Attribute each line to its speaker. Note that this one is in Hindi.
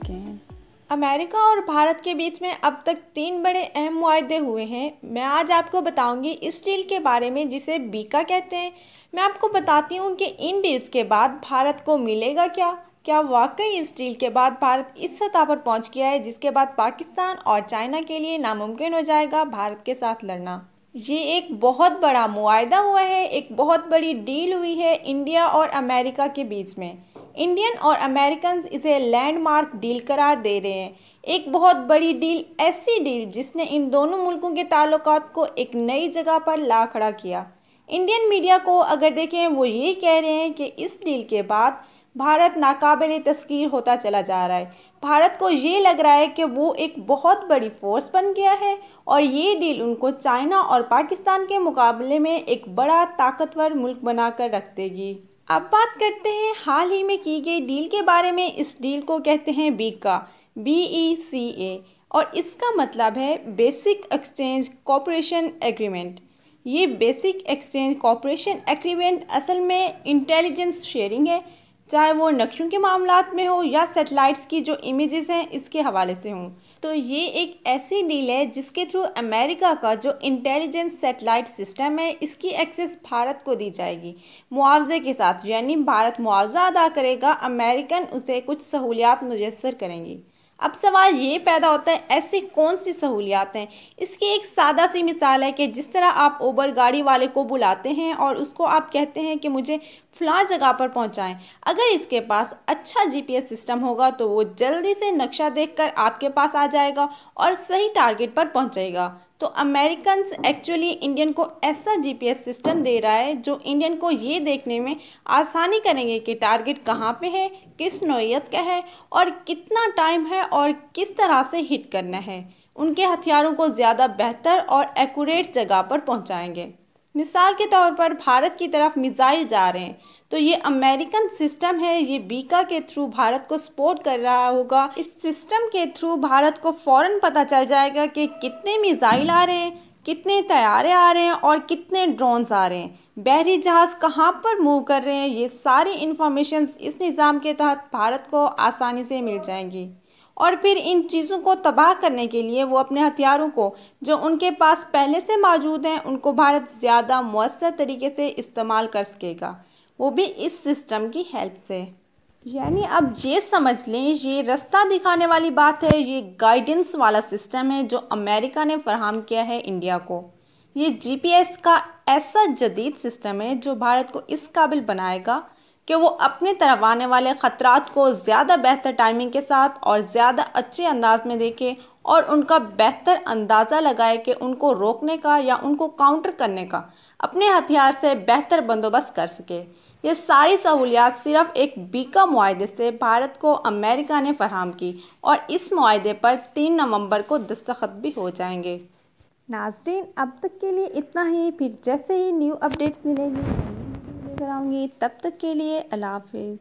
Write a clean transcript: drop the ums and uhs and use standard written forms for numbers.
Speaker 1: अगेन। अमेरिका और भारत के बीच में अब तक 3 बड़े अहम मुआहदे हुए हैं। मैं आज आपको बताऊंगी इस डील के बारे में जिसे बीका कहते हैं। मैं आपको बताती हूँ कि इन डील्स के बाद भारत को मिलेगा क्या। क्या वाकई इस डील के बाद भारत इस सतह पर पहुँच गया है जिसके बाद पाकिस्तान और चाइना के लिए नामुमकिन हो जाएगा भारत के साथ लड़ना। ये एक बहुत बड़ा मुआहदा हुआ है, एक बहुत बड़ी डील हुई है इंडिया और अमेरिका के बीच में। इंडियन और अमेरिकन इसे लैंडमार्क डील करार दे रहे हैं। एक बहुत बड़ी डील, ऐसी डील जिसने इन दोनों मुल्कों के ताल्लुकात को एक नई जगह पर ला खड़ा किया। इंडियन मीडिया को अगर देखें, वो ये कह रहे हैं कि इस डील के बाद भारत नाकाबिले तस्कीर होता चला जा रहा है। भारत को ये लग रहा है कि वो एक बहुत बड़ी फोर्स बन गया है और ये डील उनको चाइना और पाकिस्तान के मुकाबले में एक बड़ा ताकतवर मुल्क बनाकर रख देगी। अब बात करते हैं हाल ही में की गई डील के बारे में। इस डील को कहते हैं बीका, BECA, और इसका मतलब है बेसिक एक्सचेंज कोऑपरेशन एग्रीमेंट। ये बेसिक एक्सचेंज कोऑपरेशन एग्रीमेंट असल में इंटेलिजेंस शेयरिंग है, चाहे वो नक्शों के मामलात में हो या सैटेलाइट्स की जो इमेजेस हैं इसके हवाले से हों। तो ये एक ऐसी डील है जिसके थ्रू अमेरिका का जो इंटेलिजेंस सैटेलाइट सिस्टम है इसकी एक्सेस भारत को दी जाएगी मुआवजे के साथ। यानी भारत मुआवजा अदा करेगा, अमेरिकन उसे कुछ सहूलियात मुयस्सर करेंगी। अब सवाल ये पैदा होता है, ऐसी कौन सी सहूलियात हैं। इसकी एक सादा सी मिसाल है कि जिस तरह आप उबर गाड़ी वाले को बुलाते हैं और उसको आप कहते हैं कि मुझे फ़लाँ जगह पर पहुंचाएं। अगर इसके पास अच्छा GPS सिस्टम होगा तो वो जल्दी से नक्शा देखकर आपके पास आ जाएगा और सही टारगेट पर पहुंचाएगा। तो अमेरिकन एक्चुअली इंडियन को ऐसा GPS सिस्टम दे रहा है जो इंडियन को ये देखने में आसानी करेंगे कि टारगेट कहाँ पे है, किस नौइयत का है और कितना टाइम है और किस तरह से हिट करना है। उनके हथियारों को ज़्यादा बेहतर और एक्यूरेट जगह पर पहुँचाएंगे। मिसाल के तौर पर भारत की तरफ मिसाइल जा रहे हैं तो ये अमेरिकन सिस्टम है, ये बीका के थ्रू भारत को सपोर्ट कर रहा होगा। इस सिस्टम के थ्रू भारत को फ़ौरन पता चल जाएगा कि कितने मिसाइल आ रहे हैं, कितने तैयारे आ रहे हैं और कितने ड्रोन्स आ रहे हैं, बहरी जहाज़ कहाँ पर मूव कर रहे हैं। ये सारी इंफॉर्मेशन इस निज़ाम के तहत भारत को आसानी से मिल जाएंगी और फिर इन चीज़ों को तबाह करने के लिए वो अपने हथियारों को जो उनके पास पहले से मौजूद हैं उनको भारत ज़्यादा मौसर तरीके से इस्तेमाल कर सकेगा, वो भी इस सिस्टम की हेल्प से। यानी अब ये समझ लें, ये रास्ता दिखाने वाली बात है, ये गाइडेंस वाला सिस्टम है जो अमेरिका ने फराहम किया है इंडिया को। ये GPS का ऐसा जदीद सिस्टम है जो भारत को इस काबिल बनाएगा कि वो अपने तरफ आने वाले ख़तरात को ज़्यादा बेहतर टाइमिंग के साथ और ज़्यादा अच्छे अंदाज में देखे और उनका बेहतर अंदाज़ा लगाए कि उनको रोकने का या उनको काउंटर करने का अपने हथियार से बेहतर बंदोबस्त कर सके। ये सारी सहूलियात सिर्फ एक बीका मुआहदे से भारत को अमेरिका ने फराहम की और इस मुआहदे पर 3 नवंबर को दस्तखत भी हो जाएंगे। नाज़रीन, अब तक के लिए इतना ही। फिर जैसे ही न्यू अपडेट्स मिलेंगी लेकर आऊँगी। तब तक के लिए अल्लाह हाफिज़।